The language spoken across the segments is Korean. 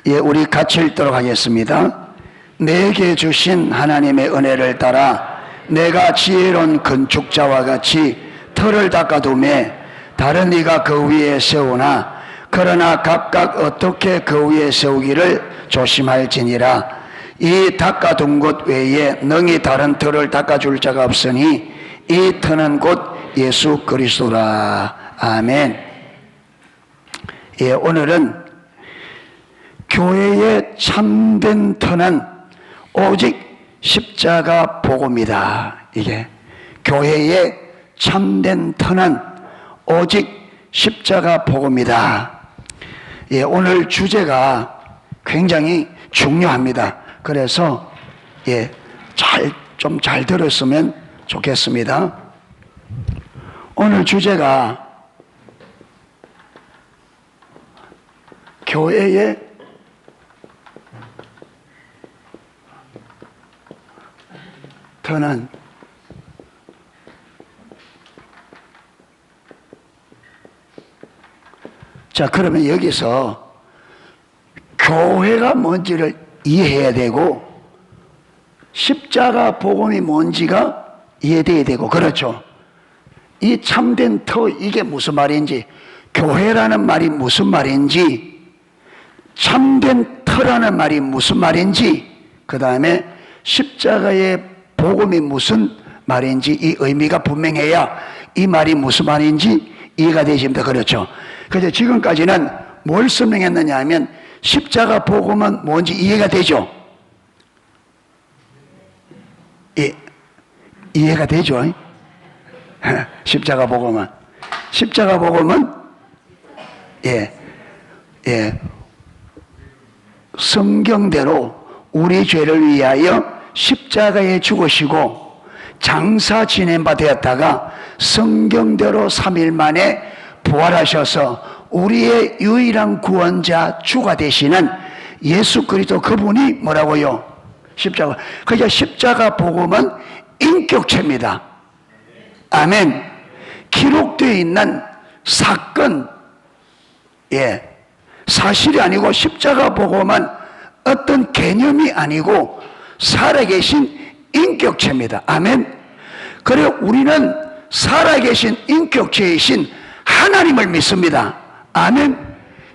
예, 우리 같이 읽도록 하겠습니다. 내게 주신 하나님의 은혜를 따라 내가 지혜로운 건축자와 같이 터를 닦아두매 다른 이가 그 위에 세우나 그러나 각각 어떻게 그 위에 세우기를 조심할지니라. 이 닦아둔 곳 외에 능히 다른 터를 닦아줄 자가 없으니 이 터는 곧 예수 그리스도라. 아멘. 예, 오늘은 교회의 참된 터는 오직 십자가 복음이다. 이게 교회의 참된 터는 오직 십자가 복음이다. 예, 오늘 주제가 굉장히 중요합니다. 그래서 예, 좀 잘 들었으면 좋겠습니다. 오늘 주제가 교회의 터는 자, 그러면 여기서 교회가 뭔지를 이해해야 되고 십자가 복음이 뭔지가 이해돼야 되고, 그렇죠? 이 참된 터, 이게 무슨 말인지, 교회라는 말이 무슨 말인지, 참된 터라는 말이 무슨 말인지, 그 다음에 십자가의 복음이 무슨 말인지 이 의미가 분명해야 이 말이 무슨 말인지 이해가 되십니다. 그렇죠? 그래서 지금까지는 뭘 설명했느냐 하면 십자가 복음은 뭔지 이해가 되죠? 예, 이해가 되죠? 십자가 복음은 성경대로 우리 죄를 위하여 십자가에 죽으시고 장사 지낸 바 되었다가 성경대로 3일 만에 부활하셔서 우리의 유일한 구원자 주가 되시는 예수 그리스도, 그분이 뭐라고요? 십자가. 그러니까 십자가 복음은 인격체입니다. 아멘. 기록되어 있는 사건, 예, 사실이 아니고 십자가 복음은 어떤 개념이 아니고 살아계신 인격체입니다. 아멘. 그래 우리는 살아계신 인격체이신 하나님을 믿습니다. 아멘.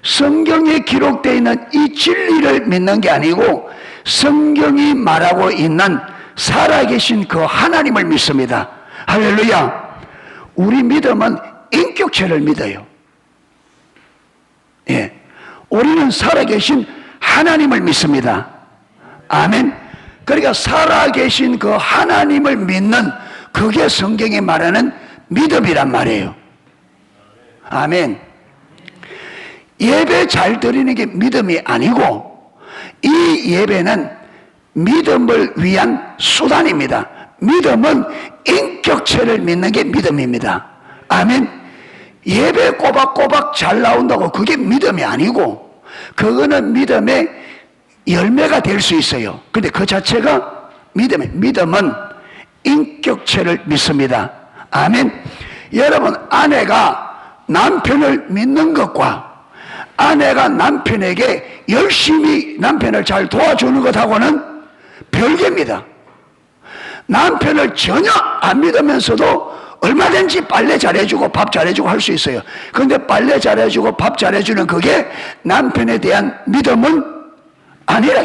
성경에 기록되어 있는 이 진리를 믿는 게 아니고 성경이 말하고 있는 살아계신 그 하나님을 믿습니다. 할렐루야. 우리 믿음은 인격체를 믿어요. 예, 우리는 살아계신 하나님을 믿습니다. 아멘. 그러니까 살아계신 그 하나님을 믿는 그게 성경이 말하는 믿음이란 말이에요. 아멘. 예배 잘 드리는 게 믿음이 아니고 이 예배는 믿음을 위한 수단입니다. 믿음은 인격체를 믿는 게 믿음입니다. 아멘. 예배 꼬박꼬박 잘 나온다고 그게 믿음이 아니고 그거는 믿음의 열매가 될 수 있어요. 근데 그 자체가 믿음은 인격체를 믿습니다. 아멘. 여러분, 아내가 남편을 믿는 것과 아내가 남편에게 열심히 남편을 잘 도와주는 것하고는 별개입니다. 남편을 전혀 안 믿으면서도 얼마든지 빨래 잘해주고 밥 잘해주고 할 수 있어요. 그런데 빨래 잘해주고 밥 잘해주는 그게 남편에 대한 믿음은 아니라,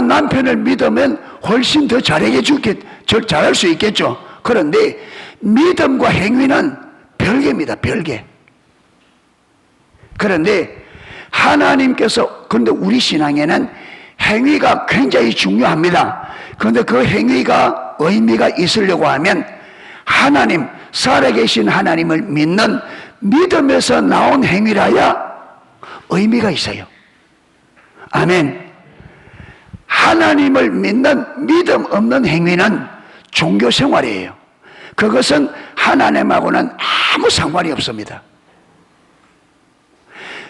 남편을 믿으면 훨씬 더 잘할 수 있겠죠. 그런데 믿음과 행위는 별개입니다. 별개. 그런데 그런데 우리 신앙에는 행위가 굉장히 중요합니다. 그런데 그 행위가 의미가 있으려고 하면 하나님, 살아계신 하나님을 믿는 믿음에서 나온 행위라야 의미가 있어요. 아멘. 하나님을 믿는 믿음 없는 행위는 종교 생활이에요. 그것은 하나님하고는 아무 상관이 없습니다.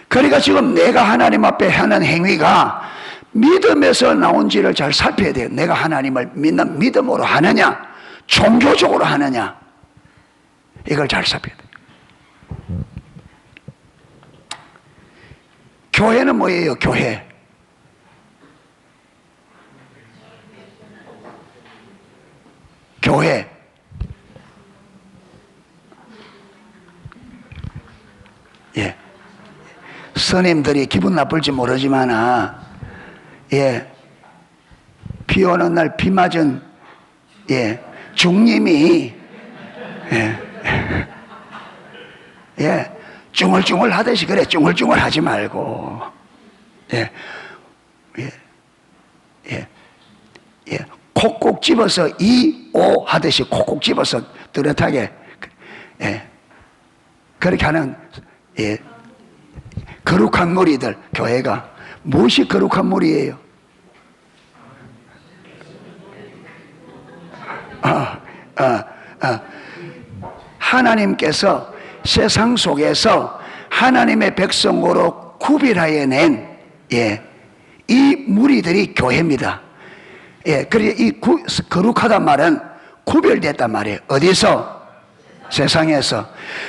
그러니까 지금 내가 하나님 앞에 하는 행위가 믿음에서 나온지를 잘 살펴야 돼요. 내가 하나님을 믿는 믿음으로 하느냐, 종교적으로 하느냐, 이걸 잘 살펴야 돼요. 교회는 뭐예요? 교회. 교회. 예. 스님들이 기분 나쁠지 모르지만, 예. 비 오는 날 비 맞은, 예. 중님이, 예. 예. 쭝얼쭝얼 하듯이 그래. 쭝얼쭝얼 하지 말고. 예. 예. 예. 예. 콕콕 집어서 오 하듯이 콕콕 집어서 뚜렷하게, 예. 그렇게 하는, 예. 거룩한 무리들, 교회가. 무엇이 거룩한 무리예요? 하나님께서 세상 속에서 하나님의 백성으로 구별하여 낸, 예, 이 무리들이 교회입니다. 예, 그래, 거룩하단 말은 구별됐단 말이에요. 어디서? 세상에서.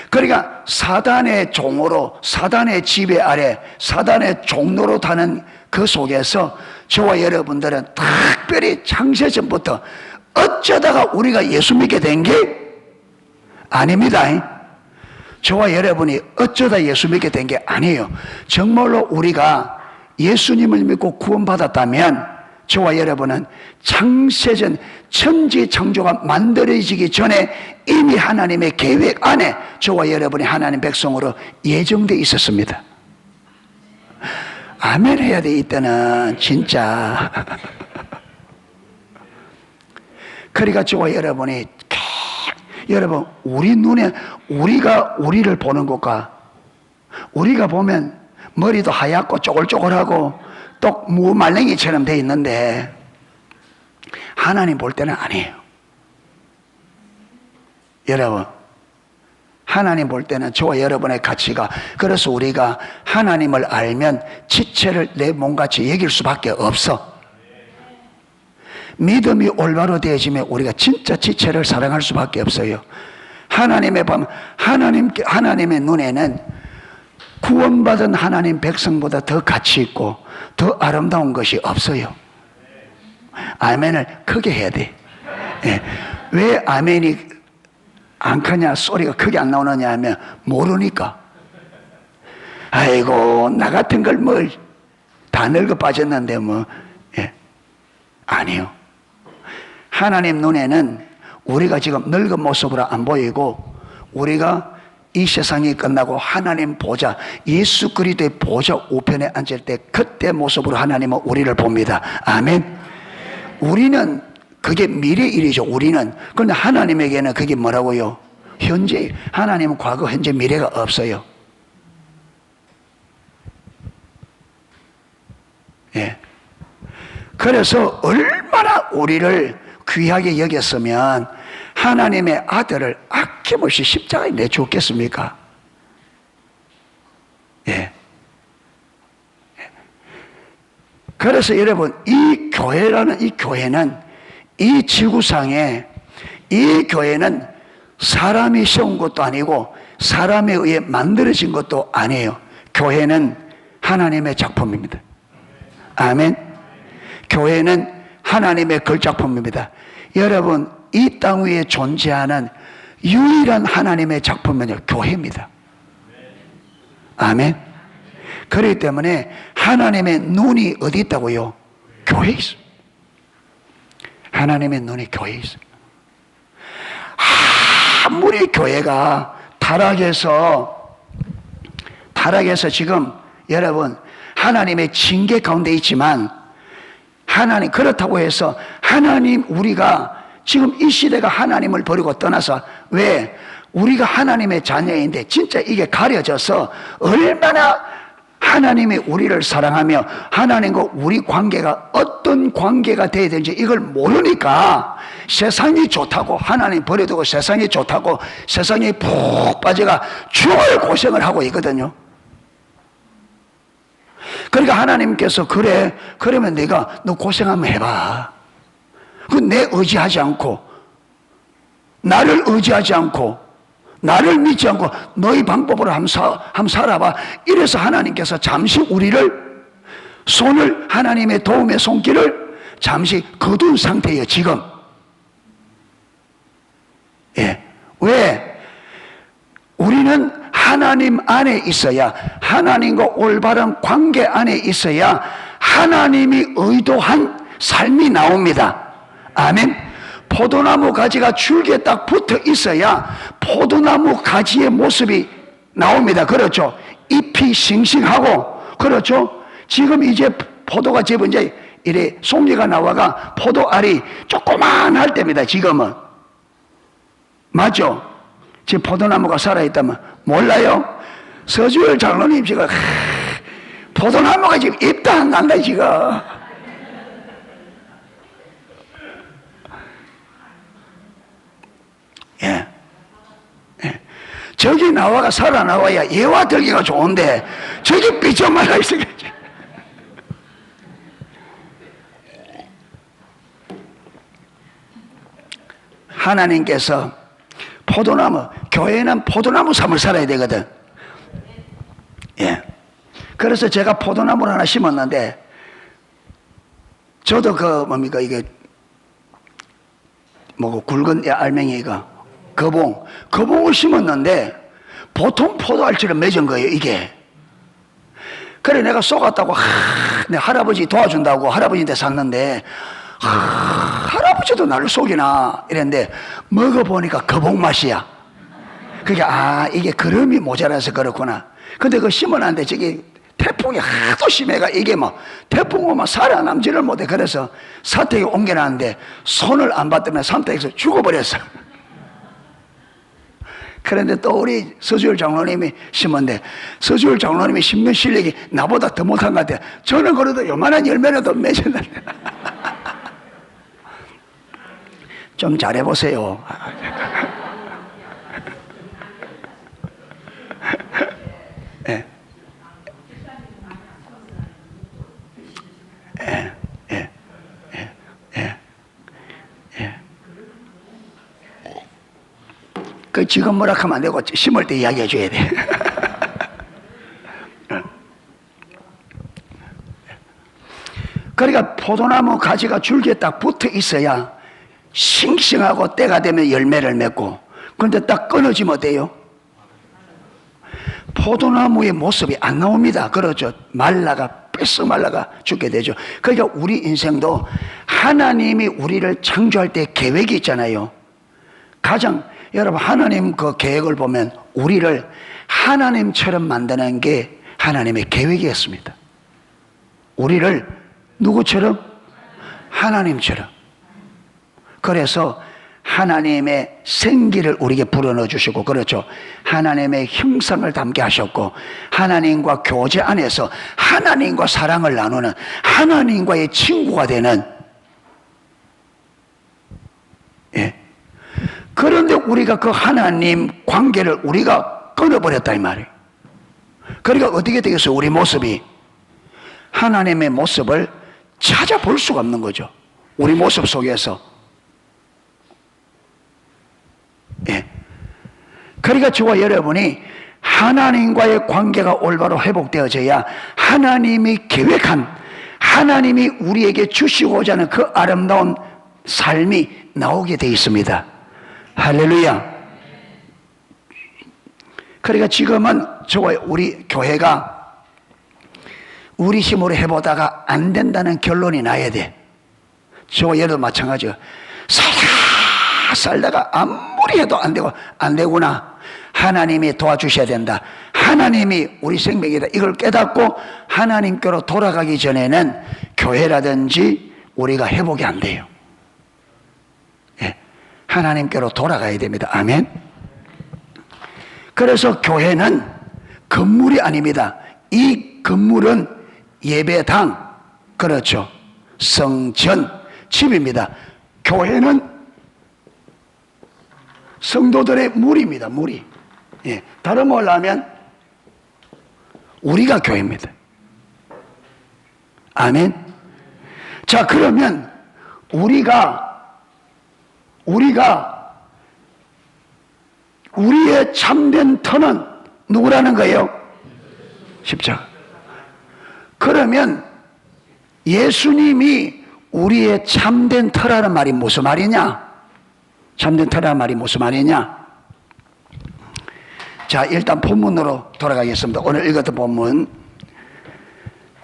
그러니까 사단의 종으로, 사단의 지배 아래, 사단의 종로로 타는 그 속에서 저와 여러분들은 특별히 창세전부터 어쩌다가 우리가 예수 믿게 된 게 아닙니다. 저와 여러분이 어쩌다 예수 믿게 된 게 아니에요. 정말로 우리가 예수님을 믿고 구원받았다면 저와 여러분은 창세전 천지 창조가 만들어지기 전에 이미 하나님의 계획 안에 저와 여러분이 하나님 백성으로 예정되어 있었습니다. 아멘 해야 돼. 이때는 진짜. 그러니까 저와 여러분이, 여러분, 우리 눈에 우리가 우리를 보는 것과, 우리가 보면 머리도 하얗고 쪼글쪼글하고 똑 무말랭이처럼 돼 있는데 하나님 볼 때는 아니에요. 여러분, 하나님 볼 때는 저와 여러분의 가치가, 그래서 우리가 하나님을 알면 지체를 내 몸같이 여길 수밖에 없어. 믿음이 올바로 되어지면 우리가 진짜 지체를 사랑할 수밖에 없어요. 하나님의 눈에는 구원받은 하나님 백성보다 더 가치 있고 더 아름다운 것이 없어요. 아멘을 크게 해야 돼. 예. 왜 아멘이 안 크냐, 소리가 크게 안 나오느냐 하면 모르니까. 아이고, 나 같은 걸 뭐 다 늙어 빠졌는데 뭐. 예. 아니요. 하나님 눈에는 우리가 지금 늙은 모습으로 안 보이고, 우리가 이 세상이 끝나고 하나님 보좌, 예수 그리스도의 보좌 우편에 앉을 때 그때 모습으로 하나님은 우리를 봅니다. 아멘. 우리는 그게 미래 일이죠. 우리는. 그런데 하나님에게는 그게 뭐라고요? 현재. 하나님은 과거, 현재, 미래가 없어요. 예. 그래서 얼마나 우리를 귀하게 여겼으면 하나님의 아들을 아낌없이 십자가에 내주었겠습니까? 예. 그래서 여러분, 이 교회라는 이 교회는, 이 지구상에 이 교회는 사람이 세운 것도 아니고 사람에 의해 만들어진 것도 아니에요. 교회는 하나님의 작품입니다. 아멘. 교회는 하나님의 걸작품입니다. 여러분, 이 땅 위에 존재하는 유일한 하나님의 작품은요, 교회입니다. 아멘. 그렇기 때문에 하나님의 눈이 어디 있다고요? 교회에 있습니다. 하나님의 눈이 교회에 있습니다. 아무리 교회가 타락해서 지금 여러분 하나님의 징계 가운데 있지만, 하나님, 그렇다고 해서 하나님, 우리가 지금 이 시대가 하나님을 버리고 떠나서, 왜? 우리가 하나님의 자녀인데 진짜 이게 가려져서 얼마나 하나님이 우리를 사랑하며 하나님과 우리 관계가 어떤 관계가 되어야 되는지 이걸 모르니까 세상이 좋다고, 하나님 버려두고 세상이 좋다고 세상에 푹 빠져가 죽을 고생을 하고 있거든요. 그러니까 하나님께서, 그래, 그러면 너 고생 한번 해봐. 내 의지하지 않고, 나를 의지하지 않고, 나를 믿지 않고 너희 방법으로 한번 살아봐. 이래서 하나님께서 잠시 우리를 손을, 하나님의 도움의 손길을 잠시 거둔 상태예요, 지금. 예. 왜? 우리는 하나님 안에 있어야, 하나님과 올바른 관계 안에 있어야 하나님이 의도한 삶이 나옵니다. 아멘. 포도나무 가지가 줄기에 딱 붙어 있어야 포도나무 가지의 모습이 나옵니다. 그렇죠? 잎이 싱싱하고, 그렇죠? 지금 이제 포도가 집은 이제 이래 송이가 나와가 포도알이 조그만할 때입니다. 지금은. 맞죠? 지금 포도나무가 살아있다면 몰라요? 서주열 장로님 지금 포도나무가 지금 잎도 안 난다 지금. 예. 예. 저기 나와가 살아나와야 예와 들기가 좋은데 저기 삐져 말라 있어야지. 하나님께서 포도나무, 교회는 포도나무 삶을 살아야 되거든. 예. 그래서 제가 포도나무를 하나 심었는데, 저도 뭡니까, 이게, 굵은 알맹이가, 거봉을 심었는데, 보통 포도알처럼 맺은 거예요, 이게. 그래, 내가 쏘갔다고, 내 할아버지 도와준다고 할아버지한테 샀는데, 할아버지도 나를 속이나 이랬는데 먹어보니까 거봉 맛이야. 그게 이게 거름이 모자라서 그렇구나. 근데 그 심어놨는데 저기 태풍이 하도 심해가 이게 태풍 오면 살아남지를 못해. 그래서 사택에 옮겨놨는데 손을 안 받더니 산택에서 죽어버렸어. 그런데 또 우리 서주열 장로님이 심었는데, 서주열 장로님이 심는 실력이 나보다 더 못한 것 같아. 저는 그래도 요만한 열매라도 맺었는데 좀 잘해보세요. 예. 예. 예. 예. 예. 예. 지금 뭐라 하면 안 되고 심을 때 이야기해 줘야 돼. 그러니까 포도나무 가지가 줄기에 딱 붙어 있어야 싱싱하고 때가 되면 열매를 맺고, 그런데 딱 끊어지면 어때요? 포도나무의 모습이 안 나옵니다. 그렇죠? 뺏어 말라가 죽게 되죠. 그러니까 우리 인생도 하나님이 우리를 창조할 때 계획이 있잖아요. 여러분, 하나님 그 계획을 보면 우리를 하나님처럼 만드는 게 하나님의 계획이었습니다. 우리를 누구처럼? 하나님처럼. 그래서 하나님의 생기를 우리에게 불어넣어 주시고, 그렇죠? 하나님의 형상을 담게 하셨고, 하나님과 교제 안에서 하나님과 사랑을 나누는, 하나님과의 친구가 되는. 예. 그런데 우리가 그 하나님 관계를 우리가 끊어버렸다 이 말이에요. 그러니까 어떻게 되겠어요? 우리 모습이 하나님의 모습을 찾아볼 수가 없는 거죠. 우리 모습 속에서. 예. 그러니까 저와 여러분이 하나님과의 관계가 올바로 회복되어져야 하나님이 계획한, 하나님이 우리에게 주시고자 하는 그 아름다운 삶이 나오게 되어 있습니다. 할렐루야. 그러니까 지금은 저와 우리 교회가 우리 힘으로 해보다가 안 된다는 결론이 나야 돼. 저와 여러분도 마찬가지야. 살다가 아무리 해도 안 되고, 안 되구나. 하나님이 도와주셔야 된다. 하나님이 우리 생명이다. 이걸 깨닫고 하나님께로 돌아가기 전에는 교회라든지 우리가 회복이 안 돼요. 예. 하나님께로 돌아가야 됩니다. 아멘. 그래서 교회는 건물이 아닙니다. 이 건물은 예배당, 그렇죠, 성전, 집입니다. 교회는 성도들의 무리입니다. 무리. 예. 다른 말로 하면 우리가 교회입니다. 아멘. 자, 그러면 우리가 우리의 참된 터는 누구라는 거예요? 십자가. 그러면 예수님이 우리의 참된 터라는 말이 무슨 말이냐? 참된 터라는 말이 무슨 말이냐? 자, 일단 본문으로 돌아가겠습니다. 오늘 읽었던 본문.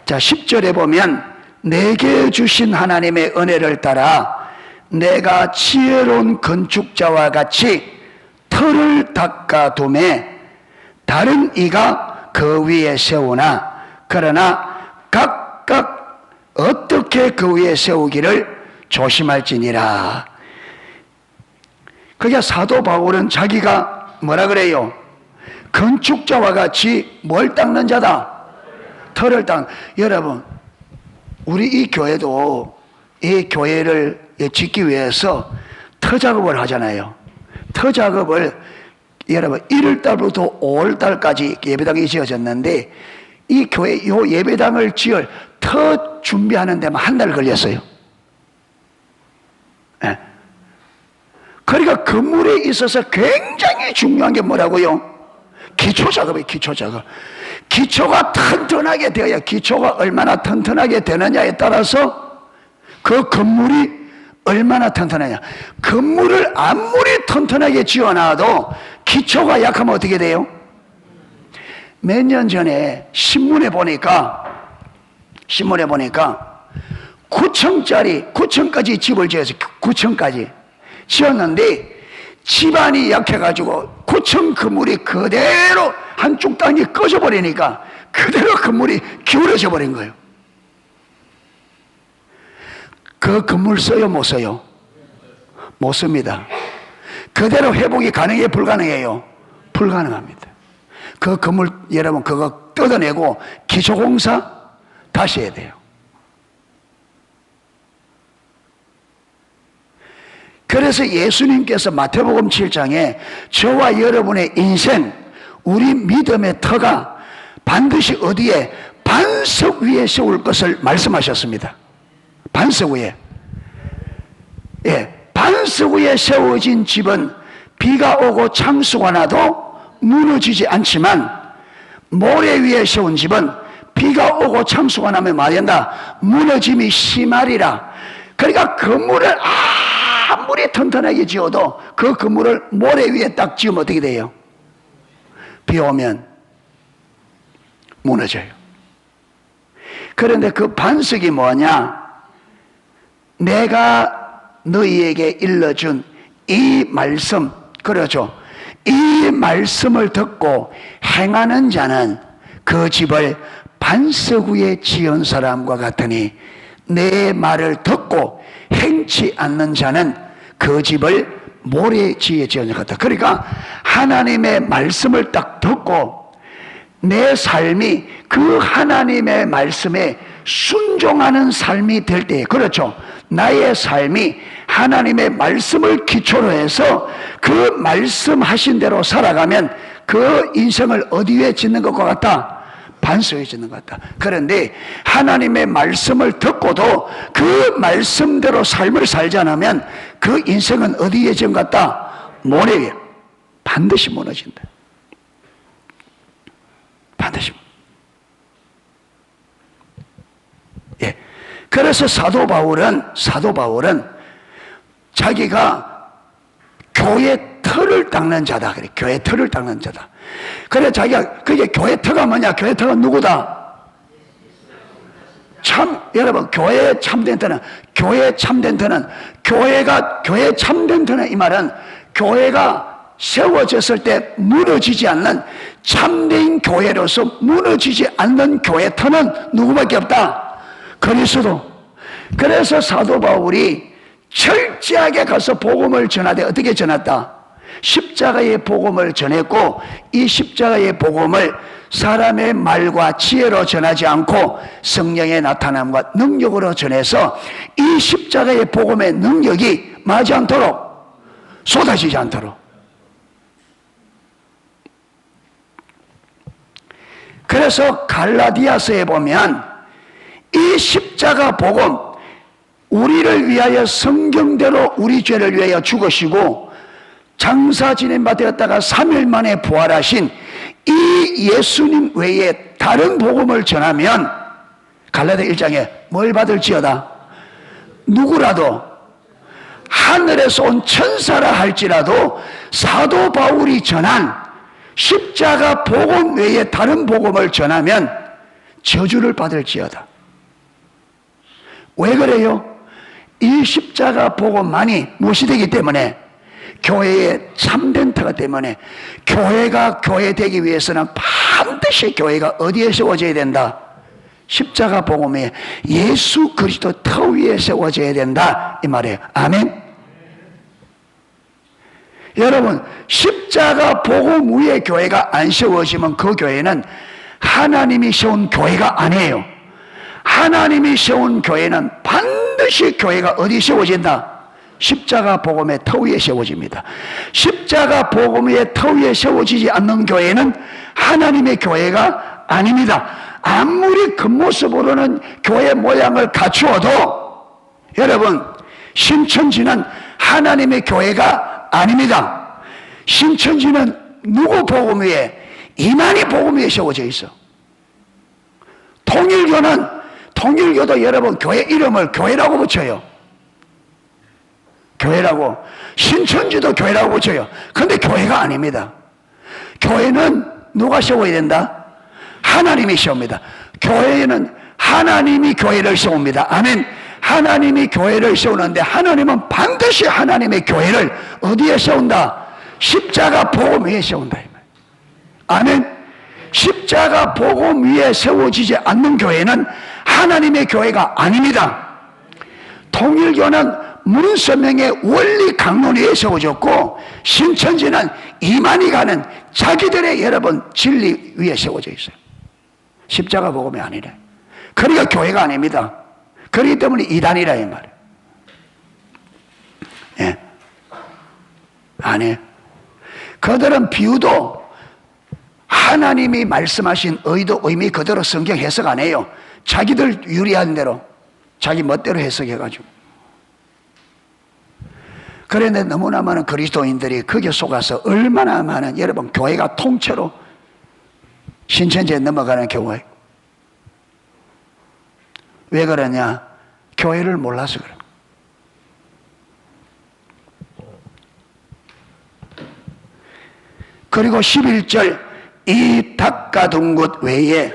자, 10절에 보면 내게 주신 하나님의 은혜를 따라 내가 지혜로운 건축자와 같이 터를 닦아두매 다른 이가 그 위에 세우나 그러나 각각 어떻게 그 위에 세우기를 조심할지니라. 그게 사도 바울은 자기가 뭐라 그래요? 건축자와 같이 뭘 닦는 자다? 터를 닦는. 여러분, 우리 이 교회도 이 교회를 짓기 위해서 터 작업을 하잖아요. 터 작업을 여러분 1월달부터 5월달까지 예배당이 지어졌는데 이 교회 요 예배당을 지을 터 준비하는 데만 한 달 걸렸어요. 네. 그러니까 건물에 있어서 굉장히 중요한 게 뭐라고요? 기초 작업이에요. 기초 작업. 기초가 튼튼하게 되어야, 기초가 얼마나 튼튼하게 되느냐에 따라서 그 건물이 얼마나 튼튼하냐. 건물을 아무리 튼튼하게 지어놔도 기초가 약하면 어떻게 돼요? 몇 년 전에 신문에 보니까 9층까지 집을 지었어요. 9층까지 지었는데 집안이 약해가지고 9층 건물이 그대로 한쪽 땅이 꺼져 버리니까 그대로 건물이 기울어져 버린 거예요. 그 건물 써요, 못 써요? 못 씁니다. 그대로 회복이 가능해요, 불가능해요? 불가능합니다. 그 건물 여러분 그거 뜯어내고 기초공사 다시 해야 돼요. 그래서 예수님께서 마태복음 7장에 저와 여러분의 인생, 우리 믿음의 터가 반드시 어디에? 반석 위에 세울 것을 말씀하셨습니다. 반석 위에. 예, 반석 위에 세워진 집은 비가 오고 창수가 나도 무너지지 않지만 모래 위에 세운 집은 비가 오고 창수가 나면 말한다, 무너짐이 심하리라. 그러니까 건물을 아무리 튼튼하게 지어도 그 건물을 모래 위에 딱 지으면 어떻게 돼요? 비 오면 무너져요. 그런데 그 반석이 뭐냐? 내가 너희에게 일러준 이 말씀, 그렇죠? 이 말씀을 듣고 행하는 자는 그 집을 반석 위에 지은 사람과 같으니 내 말을 듣고 행치 않는 자는 그 집을 모래에 지은 것 같다. 그러니까 하나님의 말씀을 딱 듣고 내 삶이 그 하나님의 말씀에 순종하는 삶이 될 때, 그렇죠? 나의 삶이 하나님의 말씀을 기초로 해서 그 말씀하신 대로 살아가면 그 인생을 어디에 짓는 것과 같다? 반석에 짓는 것 같다. 그런데 하나님의 말씀을 듣고도 그 말씀대로 삶을 살지 않으면 그 인생은 어디에 짓는 것 같다? 모래 위에. 반드시 무너진다. 반드시. 예. 그래서 사도 바울은 자기가 교회 터를 닦는 자다. 그래. 교회 터를 닦는 자다. 그래 자기가 그게 교회 터가 뭐냐? 교회 터가 누구다? 참 여러분 교회에 참된 터는 교회 참된 터는 교회 참된 터는 이 말은 교회가 세워졌을 때 무너지지 않는 참된 교회로서 무너지지 않는 교회 터는 누구밖에 없다? 그리스도. 그래서 사도 바울이 철저하게 가서 복음을 전하되 어떻게 전했다? 십자가의 복음을 전했고 이 십자가의 복음을 사람의 말과 지혜로 전하지 않고 성령의 나타남과 능력으로 전해서 이 십자가의 복음의 능력이 마지 않도록 쏟아지지 않도록. 그래서 갈라디아서에 보면 이 십자가 복음, 우리를 위하여 성경대로 우리 죄를 위하여 죽으시고 장사 지낸 바 되었다가 3일 만에 부활하신 이 예수님 외에 다른 복음을 전하면 갈라디아 1장에 뭘 받을지어다. 누구라도 하늘에서 온 천사라 할지라도 사도 바울이 전한 십자가 복음 외에 다른 복음을 전하면 저주를 받을지어다. 왜 그래요? 이 십자가 복음만이 무엇이 되기 때문에, 교회의 참된 터가 때문에, 교회가 교회 되기 위해서는 반드시 교회가 어디에 세워져야 된다? 십자가 복음에 예수 그리스도 터 위에 세워져야 된다, 이 말이에요. 아멘. 여러분, 십자가 복음 위에 교회가 안 세워지면 그 교회는 하나님이 세운 교회가 아니에요. 하나님이 세운 교회는 반드시 교회가 어디 세워진다? 십자가 복음의 터 위에 세워집니다. 십자가 복음의 터 위에 세워지지 않는 교회는 하나님의 교회가 아닙니다. 아무리 겉모습으로는 교회 모양을 갖추어도 여러분, 신천지는 하나님의 교회가 아닙니다. 신천지는 누구 복음 위에? 이만희 복음 위에 세워져 있어. 통일교도 여러분 교회 이름을 교회라고 붙여요. 교회라고. 신천지도 교회라고 붙여요. 그런데 교회가 아닙니다. 교회는 누가 세워야 된다? 하나님이 세웁니다. 교회는 하나님이 교회를 세웁니다. 아멘. 하나님이 교회를 세우는데 하나님은 반드시 하나님의 교회를 어디에 세운다? 십자가 복음 위에 세운다. 아멘. 십자가 복음 위에 세워지지 않는 교회는 하나님의 교회가 아닙니다. 통일교는 문서명의 원리 강론 위에 세워졌고, 신천지는 이만희 가는 자기들의 여러분 진리 위에 세워져 있어요. 십자가 복음이 아니래. 그러니까 교회가 아닙니다. 그렇기 때문에 이단이라 이 말이에요. 예. 아니에요. 그들은 비유도 하나님이 말씀하신 의도, 의미 그대로 성경 해석 안 해요. 자기들 유리한 대로, 자기 멋대로 해석해가지고. 그런데 너무나 많은 그리스도인들이 거기에 속아서 얼마나 많은, 여러분, 교회가 통째로 신천지에 넘어가는 경우에. 왜 그러냐? 교회를 몰라서 그래요. 그리고 11절, 이 닦아둔 것 외에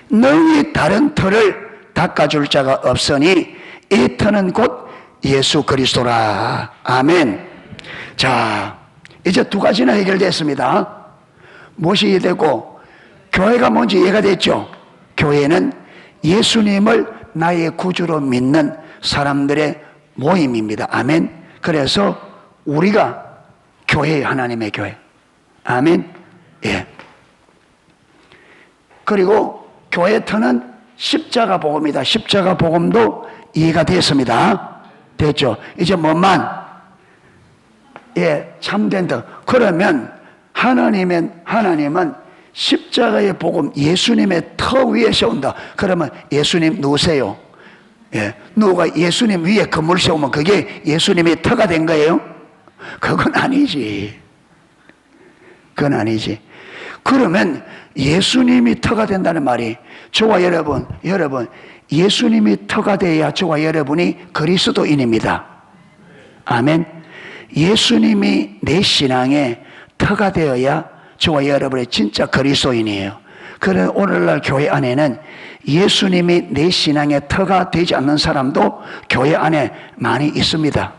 너희 다른 터를 닦아줄 자가 없으니 이 터는 곧 예수 그리스도라. 아멘. 자, 이제 두 가지나 해결됐습니다. 무엇이 되고, 교회가 뭔지 이해가 됐죠? 교회는 예수님을 나의 구주로 믿는 사람들의 모임입니다. 아멘. 그래서 우리가 교회예요. 하나님의 교회. 아멘. 예. 그리고 교회 터는 십자가 복음이다. 십자가 복음도 이해가 됐습니다. 됐죠? 이제 뭐만? 예, 참된 터. 그러면 하나님은 십자가의 복음, 예수님의 터 위에 세운다. 그러면 예수님 누구세요? 예, 누가 예수님 위에 건물 세우면 그게 예수님의 터가 된 거예요? 그건 아니지. 그건 아니지. 그러면 예수님이 터가 된다는 말이, 저와 여러분, 예수님이 터가 돼야 저와 여러분이 그리스도인입니다. 아멘. 예수님이 내 신앙의 터가 되어야 저와 여러분의 진짜 그리스도인이에요. 그런 오늘날 교회 안에는 예수님이 내 신앙의 터가 되지 않는 사람도 교회 안에 많이 있습니다.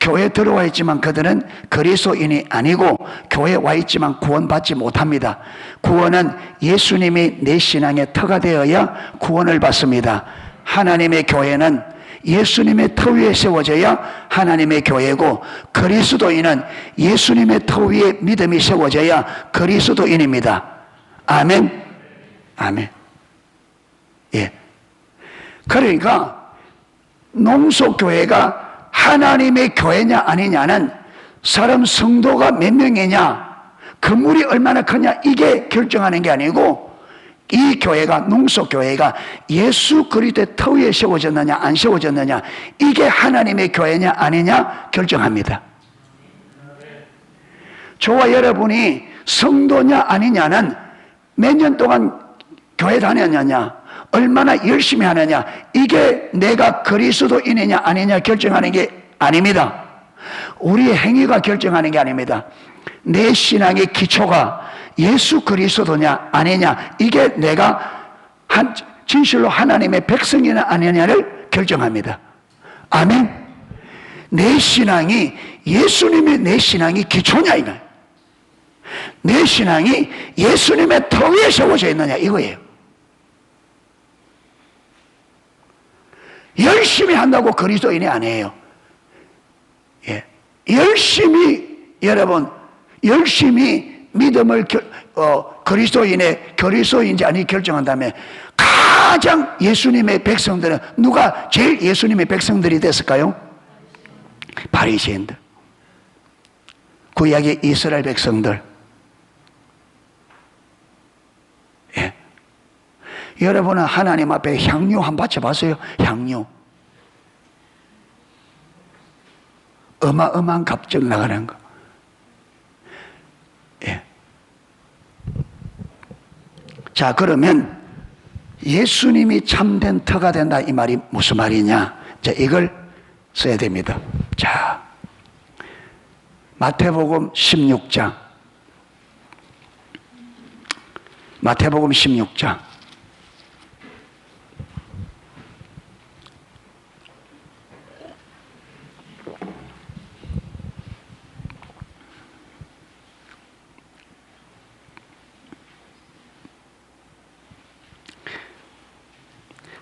교회에 들어와 있지만 그들은 그리스도인이 아니고 교회에 와 있지만 구원받지 못합니다. 구원은 예수님이 내 신앙의 터가 되어야 구원을 받습니다. 하나님의 교회는 예수님의 터 위에 세워져야 하나님의 교회고, 그리스도인은 예수님의 터 위에 믿음이 세워져야 그리스도인입니다. 아멘. 아멘. 예. 그러니까 농속교회가 하나님의 교회냐 아니냐는 사람 성도가 몇 명이냐, 건물이 얼마나 크냐, 이게 결정하는 게 아니고, 이 교회가, 농속교회가 예수 그리스도의 터 위에 세워졌느냐 안 세워졌느냐, 이게 하나님의 교회냐 아니냐 결정합니다. 저와 여러분이 성도냐 아니냐는 몇 년 동안 교회 다녔느냐, 얼마나 열심히 하느냐, 이게 내가 그리스도인이냐 아니냐 결정하는 게 아닙니다. 우리의 행위가 결정하는 게 아닙니다. 내 신앙의 기초가 예수 그리스도냐 아니냐, 이게 내가 진실로 하나님의 백성이냐 아니냐를 결정합니다. 아멘. 내 신앙이 예수님의 내 신앙이 기초냐 이거예요. 내 신앙이 예수님의 터 위에 세워져 있느냐 이거예요. 열심히 한다고 그리스도인이 아니에요. 예. 열심히 여러분 열심히 믿음을 그리스도인지 아니 결정한다면 가장 예수님의 백성들은 누가 제일 예수님의 백성들이 됐을까요? 바리새인들, 구약의 이스라엘 백성들. 예. 여러분은 하나님 앞에 향유 한 바쳐봤어요? 향유 어마어마한 값적 나가는 거. 예. 자, 그러면 예수님이 참된 터가 된다 이 말이 무슨 말이냐? 자, 이걸 써야 됩니다. 자, 마태복음 16장. 마태복음 16장.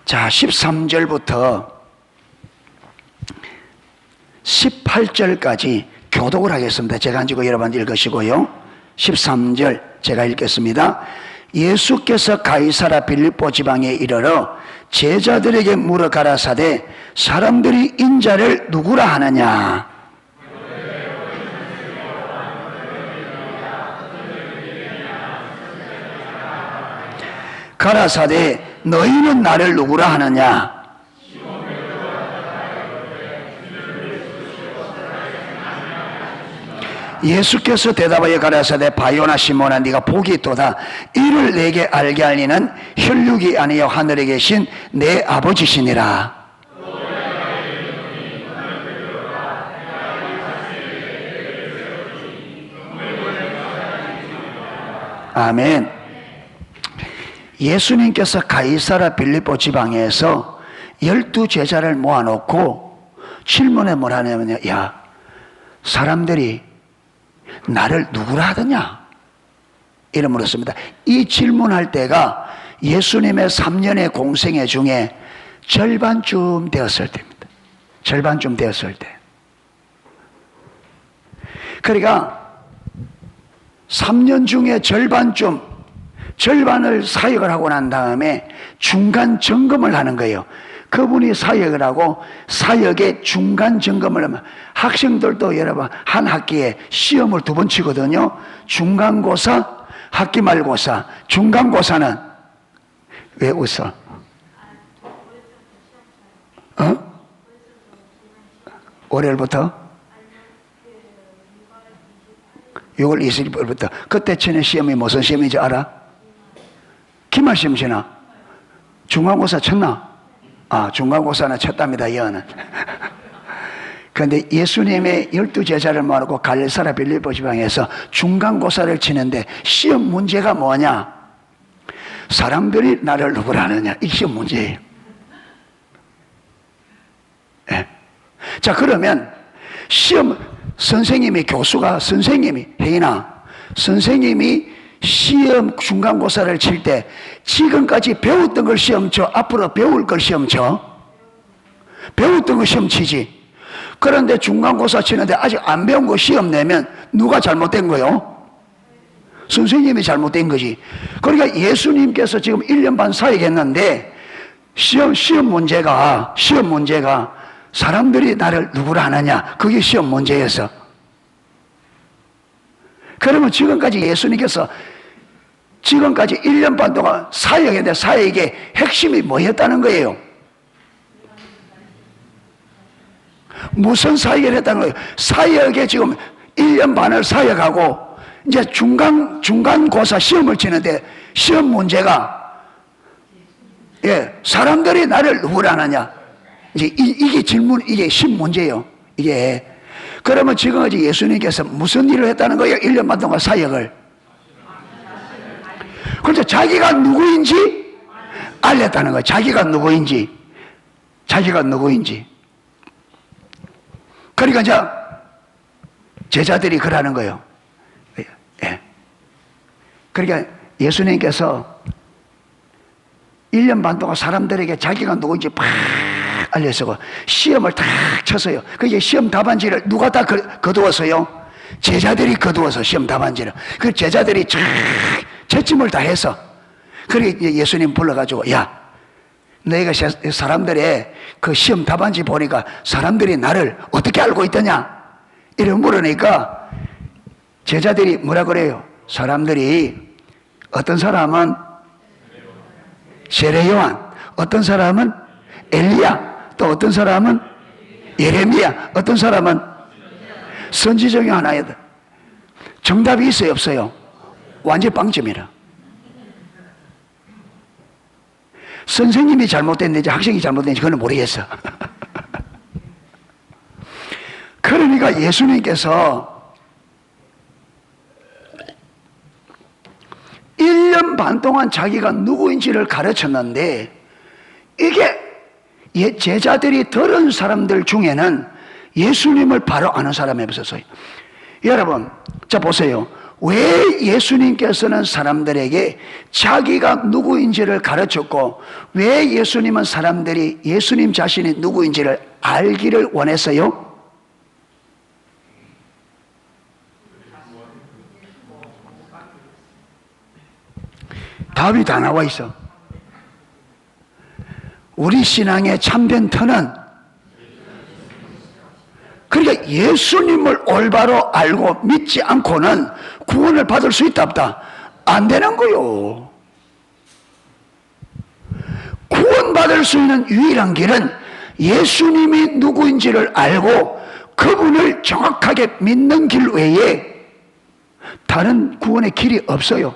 자, 13절부터 18절까지 교독을 하겠습니다. 제가 안 읽고 여러분 읽으시고요. 13절 제가 읽겠습니다. 예수께서 가이사라 빌립보 지방에 이르러 제자들에게 물어 가라사대 사람들이 인자를 누구라 하느냐? 가라사대 너희는 나를 누구라 하느냐? 예수께서 대답하여 가라사대 바요나 시몬아 네가 복이 있도다. 이를 내게 알게 하리는 혈육이 아니여 하늘에 계신 내 아버지시니라. 아멘. 예수님께서 가이사라 빌립보 지방에서 12제자를 모아놓고 질문에 뭘 하냐면요, 야, 사람들이 나를 누구라 하더냐? 이런 물었습니다. 이 질문할 때가 예수님의 3년의 공생애 중에 절반쯤 되었을 때입니다. 절반쯤 되었을 때. 그러니까 3년 중에 절반을 사역을 하고 난 다음에 중간 점검을 하는 거예요. 그분이 사역을 하고 사역의 중간 점검을 하면 학생들도 여러분 한 학기에 시험을 2번 치거든요. 중간고사, 학기말고사. 중간고사는 왜 웃어? 월요일부터? 6월 20일부터. 그때 치는 시험이 무슨 시험인지 알아? 기말 시험 치나? 중간고사 쳤나? 아, 중간고사는 쳤답니다, 여는. 그런데 예수님의 12제자를 모아놓고 갈릴사라 빌립보 지방에서 중간고사를 치는데 시험 문제가 뭐냐? 사람들이 나를 누구라 하느냐? 이 시험 문제예요. 네. 자, 그러면 시험 선생님이 혜인아, 선생님이 시험 중간고사를 칠 때 지금까지 배웠던 걸 시험 쳐, 앞으로 배울 걸 시험 쳐? 배웠던 거 시험 치지. 그런데 중간고사 치는데 아직 안 배운 거 시험 내면 누가 잘못된 거요? 선생님이 잘못된 거지. 그러니까 예수님께서 지금 1년 반 사역했는데 시험 문제가 사람들이 나를 누구라 하느냐, 그게 시험 문제였어. 그러면 지금까지 예수님께서 지금까지 1년 반 동안 사역했는데 사역의 핵심이 뭐였다는 거예요? 무슨 사역을 했다는 거예요? 사역에 지금 1년 반을 사역하고 이제 중간고사 시험을 치는데 시험 문제가 사람들이 나를 누구라 하느냐. 이제 이게 질문, 이게 신문제예요. 이게. 그러면 지금 이제 예수님께서 무슨 일을 했다는 거예요? 1년 반 동안 사역을. 그래서 자기가 누구인지 알렸다는 거예요. 자기가 누구인지. 그러니까 이제 제자들이 그러는 거예요. 그러니까 예수님께서 1년 반 동안 사람들에게 자기가 누구인지 팍 알려주고 시험을 탁 쳤어요. 그게 시험 답안지를 누가 다 거두었어요? 제자들이 거두어서 시험 답안지를. 그 제자들이 쫙 채침을 다 해서 그러니까 예수님 불러가지고 야, 너희가 사람들의 그 시험 답안지 보니까 사람들이 나를 어떻게 알고 있더냐? 이렇게 물으니까 제자들이 뭐라 그래요? 사람들이 어떤 사람은 세례 요한, 어떤 사람은 엘리야, 또 어떤 사람은 예레미야, 어떤 사람은 선지 중에 하나야. 정답이 있어요, 없어요? 완전 빵점이라. 선생님이 잘못됐는지 학생이 잘못됐는지 그건 모르겠어. 그러니까 예수님께서 1년 반 동안 자기가 누구인지를 가르쳤는데 이게 제자들이 들은 사람들 중에는 예수님을 바로 아는 사람이 없었어요. 여러분, 자 보세요. 왜 예수님께서는 사람들에게 자기가 누구인지를 가르쳤고 왜 예수님은 사람들이 예수님 자신이 누구인지를 알기를 원했어요? 답이 다 나와 있어. 우리 신앙의 참된 터는 그러니까 예수님을 올바로 알고 믿지 않고는 구원을 받을 수 있다 없다? 안 되는 거요. 구원받을 수 있는 유일한 길은 예수님이 누구인지를 알고 그분을 정확하게 믿는 길 외에 다른 구원의 길이 없어요.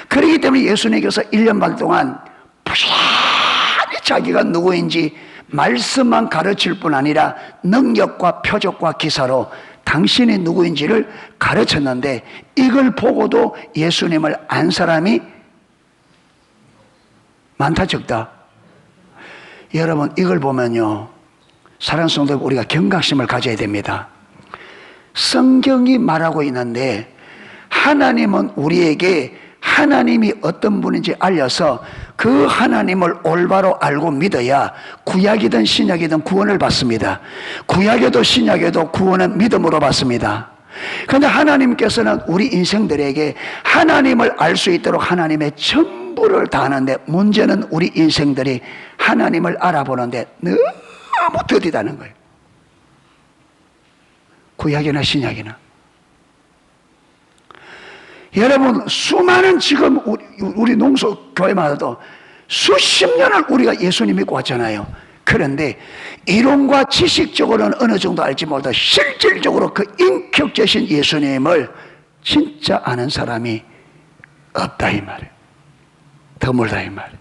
그렇기 때문에 예수님께서 1년 반 동안 부지런히 자기가 누구인지 말씀만 가르칠 뿐 아니라 능력과 표적과 기사로 당신이 누구인지를 가르쳤는데 이걸 보고도 예수님을 안 사람이 많다 적다? 여러분, 이걸 보면요, 사랑하는 성도 여러분, 우리가 경각심을 가져야 됩니다. 성경이 말하고 있는데 하나님은 우리에게 하나님이 어떤 분인지 알려서 그 하나님을 올바로 알고 믿어야 구약이든 신약이든 구원을 받습니다. 구약에도 신약에도 구원은 믿음으로 받습니다. 그런데 하나님께서는 우리 인생들에게 하나님을 알 수 있도록 하나님의 전부를 다 하는데 문제는 우리 인생들이 하나님을 알아보는데 너무 더디다는 거예요. 구약이나 신약이나. 여러분, 수많은 지금 우리 농소교회마다도 수십 년을 우리가 예수님 믿고 왔잖아요. 그런데 이론과 지식적으로는 어느 정도 알지 못하고 실질적으로 그 인격적인 예수님을 진짜 아는 사람이 없다 이 말이에요. 드물다 이 말이에요.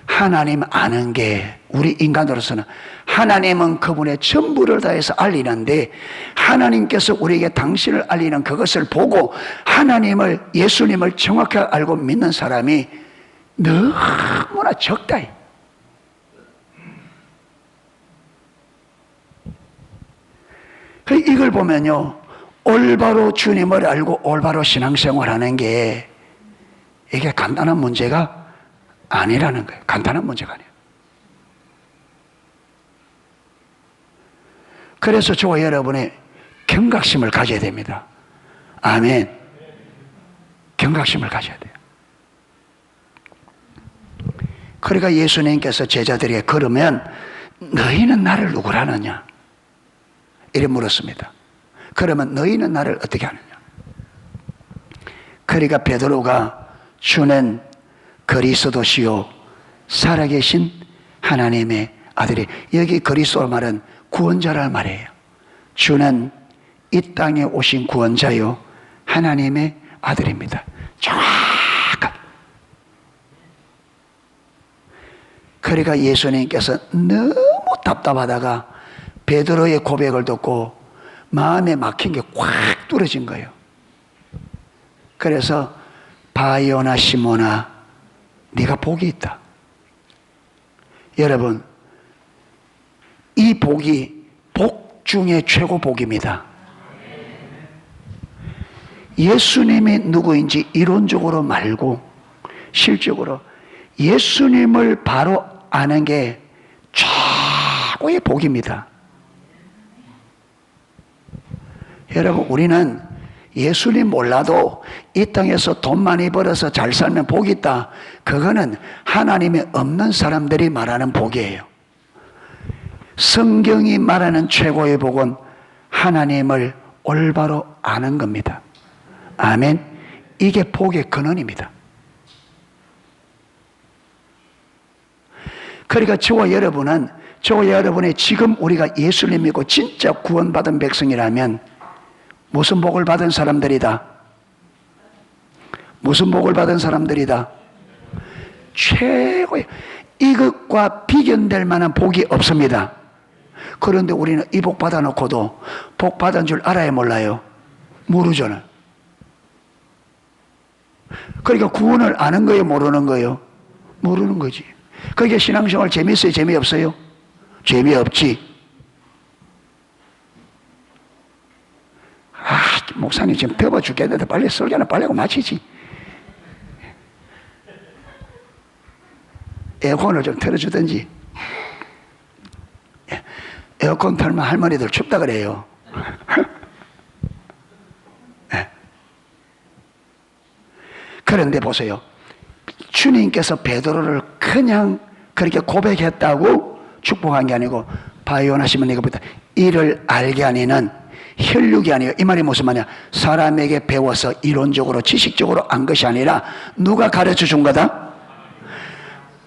하나님 아는 게 우리 인간으로서는 하나님은 그분의 전부를 다해서 알리는데 하나님께서 우리에게 당신을 알리는 그것을 보고 하나님을 예수님을 정확하게 알고 믿는 사람이 너무나 적다. 이걸 보면요, 올바로 주님을 알고 올바로 신앙생활하는 게 이게 간단한 문제가 아니라는 거예요. 간단한 문제가 아니에요. 그래서 저와 여러분의 경각심을 가져야 됩니다. 아멘. 경각심을 가져야 돼요. 그러니까 예수님께서 제자들에게 그러면 너희는 나를 누구라느냐? 이래 물었습니다. 그러면 너희는 나를 어떻게 하느냐? 그러니까 베드로가 주는 그리스도시요 살아계신 하나님의 아들이, 여기 그리스도 말은 구원자란 말이에요. 주는 이 땅에 오신 구원자요 하나님의 아들입니다. 정확한. 그러니까 예수님께서 너무 답답하다가 베드로의 고백을 듣고 마음에 막힌 게 꽉 뚫어진 거예요. 그래서 바요나 시몬아, 네가 복이 있다. 여러분, 이 복이 복 중에 최고 복입니다. 예수님이 누구인지 이론적으로 말고 실적으로 예수님을 바로 아는 게 최고의 복입니다. 여러분, 우리는 예수님 몰라도 이 땅에서 돈 많이 벌어서 잘 살면 복이 있다. 그거는 하나님이 없는 사람들이 말하는 복이에요. 성경이 말하는 최고의 복은 하나님을 올바로 아는 겁니다. 아멘. 이게 복의 근원입니다. 그러니까 저와 여러분의 지금 우리가 예수님 믿고 진짜 구원받은 백성이라면 무슨 복을 받은 사람들이다? 무슨 복을 받은 사람들이다? 최고의, 이것과 비견될 만한 복이 없습니다. 그런데 우리는 이 복 받아놓고도 복 받은 줄 알아야 몰라요? 모르잖아요. 그러니까 구원을 아는 거예요? 모르는 거예요? 모르는 거지. 그게 신앙생활 재미있어요? 재미없어요? 재미없지. 목사님 지금 더워 죽겠는데 빨리 설교나 빨리 하고 마치지. 에어컨을 좀 틀어주든지. 에어컨 틀면 할머니들 춥다 그래요. 그런데 보세요. 주님께서 베드로를 그냥 그렇게 고백했다고 축복한 게 아니고 바요나 시몬 이거보다 이를 알게 하니는 혈육이 아니에요. 이 말이 무슨 말이야? 사람에게 배워서 이론적으로 지식적으로 안 것이 아니라 누가 가르쳐 준 거다?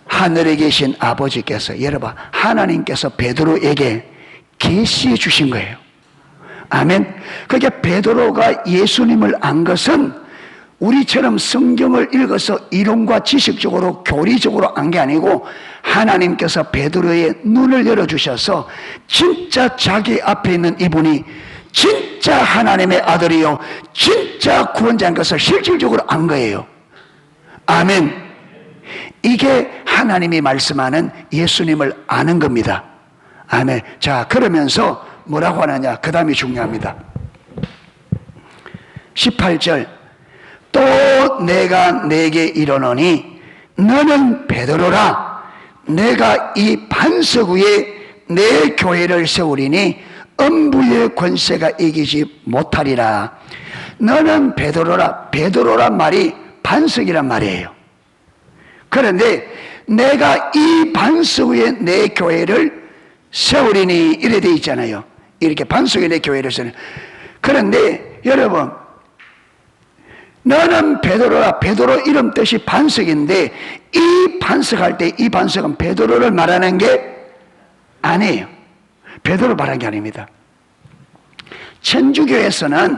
하늘에 계신 아버지께서, 여러분, 하나님께서 베드로에게 계시해 주신 거예요. 아멘. 그러니까 베드로가 예수님을 안 것은 우리처럼 성경을 읽어서 이론과 지식적으로 교리적으로 안 게 아니고 하나님께서 베드로의 눈을 열어주셔서 진짜 자기 앞에 있는 이분이 진짜 하나님의 아들이요 진짜 구원자인 것을 실질적으로 안 거예요. 아멘. 이게 하나님이 말씀하는 예수님을 아는 겁니다. 아멘. 자, 그러면서 뭐라고 하느냐, 그 다음이 중요합니다. 18절, 또 내가 네게 이르노니 너는 베드로라. 내가 이 반석 위에 내 교회를 세우리니 음부의 권세가 이기지 못하리라. 너는 베드로라. 베드로란 말이 반석이란 말이에요. 그런데 내가 이 반석 위에 내 교회를 세우리니 이래 돼 있잖아요. 이렇게 반석 위에 내 교회를 세우리니. 그런데 여러분, 너는 베드로라. 베드로 이름 뜻이 반석인데 이 반석할 때 이 반석은 베드로를 말하는 게 아니에요. 베드로 말한 게 아닙니다. 천주교에서는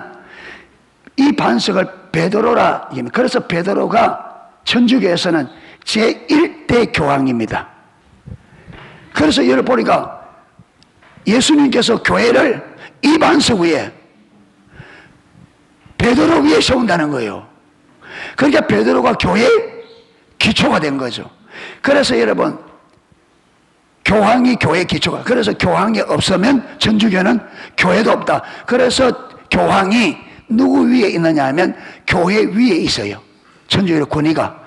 이 반석을 베드로라. 그래서 베드로가 천주교에서는 제1대 교황입니다. 그래서 여러분 보니까 예수님께서 교회를 이 반석 위에 베드로 위에 세운다는 거예요. 그러니까 베드로가 교회의 기초가 된 거죠. 그래서 여러분, 교황이 교회의 기초가, 그래서 교황이 없으면 천주교는 교회도 없다. 그래서 교황이 누구 위에 있느냐 하면 교회 위에 있어요. 천주교의 권위가.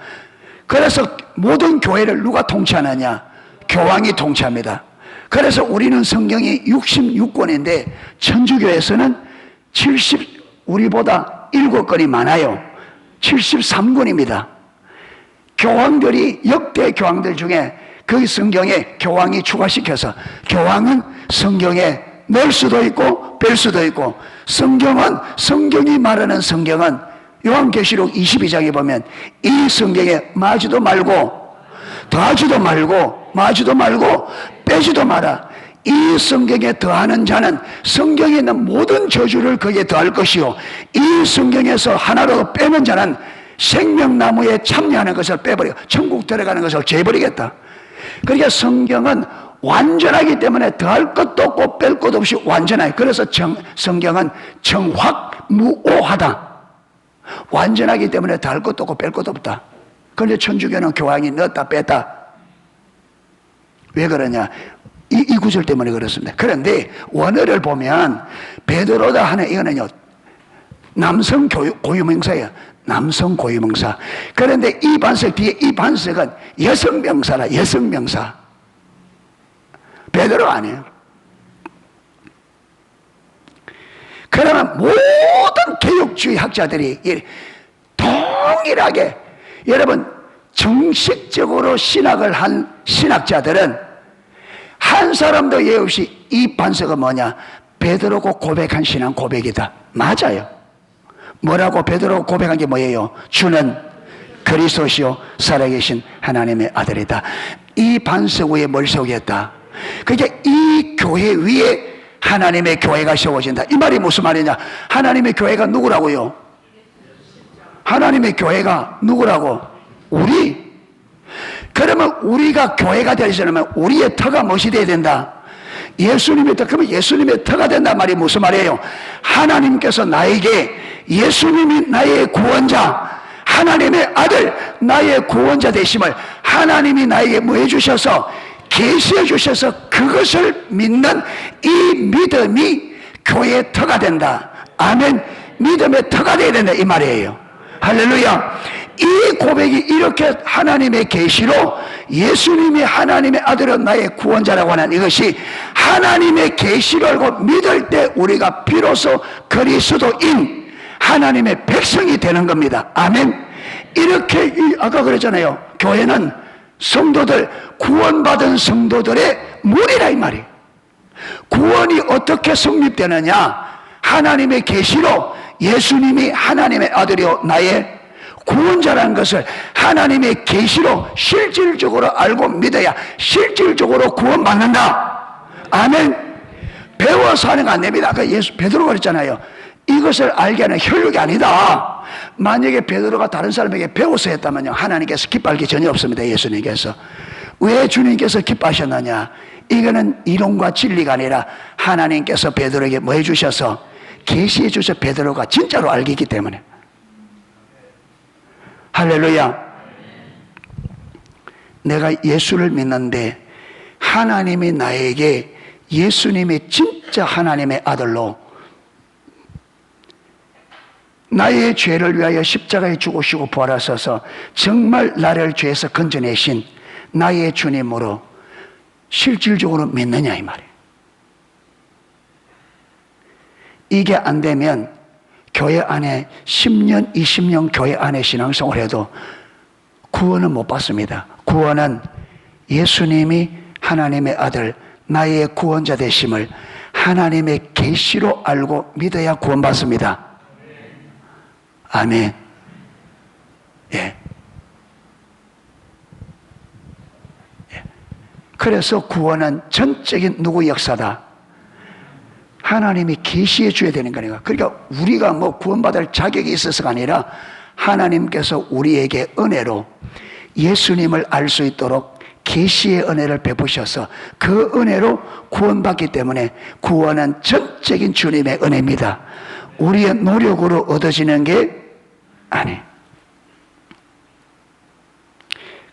그래서 모든 교회를 누가 통치하느냐? 교황이 통치합니다. 그래서 우리는 성경이 66권인데 천주교에서는 우리보다 7권이 많아요. 73권입니다. 교황들이 역대 교황들 중에 그 성경에 교황이 추가시켜서, 교황은 성경에 넣을 수도 있고 뺄 수도 있고, 성경이 말하는 성경은 요한계시록 22장에 보면 이 성경에 마지도 말고 더하지도 말고 마지도 말고 빼지도 마라. 이 성경에 더하는 자는 성경에 있는 모든 저주를 거기에 더할 것이요, 이 성경에서 하나라도 빼는 자는 생명나무에 참여하는 것을 빼버리고 천국 들어가는 것을 제버리겠다. 그러니까 성경은 완전하기 때문에 더할 것도 없고 뺄 것도 없이 완전하게. 그래서 성경은 정확무오하다. 완전하기 때문에 더할 것도 없고 뺄 것도 없다. 그런데 천주교는 교황이 넣었다 뺐다. 왜 그러냐? 이 구절 때문에 그렇습니다. 그런데 원어를 보면 베드로다 하는 이거는요, 남성 고유명사예요. 남성 고유명사. 그런데 이 반석 뒤에 이 반석은 여성명사라. 여성명사. 베드로 아니에요. 그러면 모든 개혁주의 학자들이 동일하게, 여러분 정식적으로 신학을 한 신학자들은 한 사람도 예외 없이 이 반석은 뭐냐? 베드로고 고백한 신앙 고백이다. 맞아요. 뭐라고 베드로고 고백한 게 뭐예요? 주는 그리스도시요 살아계신 하나님의 아들이다. 이 반석 위에 뭘 세우겠다? 그러니까 이 교회 위에 하나님의 교회가 세워진다. 이 말이 무슨 말이냐? 하나님의 교회가 누구라고요? 하나님의 교회가 누구라고? 우리. 그러면 우리가 교회가 되려면 우리의 터가 무엇이 돼야 된다? 예수님의 터. 그러면 예수님의 터가 된단 말이 무슨 말이에요? 하나님께서 나에게, 예수님이 나의 구원자, 하나님의 아들, 나의 구원자 되심을 하나님이 나에게 뭐 해주셔서? 계시해 주셔서 그것을 믿는 이 믿음이 교회의 터가 된다. 아멘. 믿음의 터가 되어야 된다 이 말이에요. 할렐루야. 이 고백이 이렇게 하나님의 계시로 예수님이 하나님의 아들은 나의 구원자라고 하는 이것이 하나님의 계시를 알고 믿을 때 우리가 비로소 그리스도인 하나님의 백성이 되는 겁니다. 아멘. 이렇게 아까 그랬잖아요. 교회는 성도들, 구원받은 성도들의 무리라 이 말이에요. 구원이 어떻게 성립되느냐? 하나님의 계시로 예수님이 하나님의 아들이요 나의 구원자라는 것을 하나님의 계시로 실질적으로 알고 믿어야 실질적으로 구원받는다. 아멘. 배워서 하는 거 안 됩니다. 아까 베드로가 그랬잖아요. 이것을 알게 하는 혈육이 아니다. 만약에 베드로가 다른 사람에게 배워서 했다면요, 하나님께서 기뻐할 게 전혀 없습니다. 예수님께서. 왜 주님께서 기뻐하셨느냐? 이거는 이론과 진리가 아니라 하나님께서 베드로에게 뭐 해주셔서 계시해 주셔서 베드로가 진짜로 알게 했기 때문에. 할렐루야. 내가 예수를 믿는데 하나님이 나에게 예수님이 진짜 하나님의 아들로 나의 죄를 위하여 십자가에 죽으시고 부활하셔서 정말 나를 죄에서 건져내신 나의 주님으로 실질적으로 믿느냐 이 말이에요. 이게 안 되면 교회 안에 10년, 20년 교회 안에 신앙생활을 해도 구원은 못 받습니다. 구원은 예수님이 하나님의 아들, 나의 구원자 되심을 하나님의 계시로 알고 믿어야 구원받습니다. 아멘. 예. 예. 그래서 구원은 전적인 누구 역사다? 하나님이 계시해 줘야 되는 거니까. 그러니까 우리가 뭐 구원받을 자격이 있어서가 아니라 하나님께서 우리에게 은혜로 예수님을 알 수 있도록 계시의 은혜를 베푸셔서 그 은혜로 구원받기 때문에 구원은 전적인 주님의 은혜입니다. 우리의 노력으로 얻어지는 게 아니에요.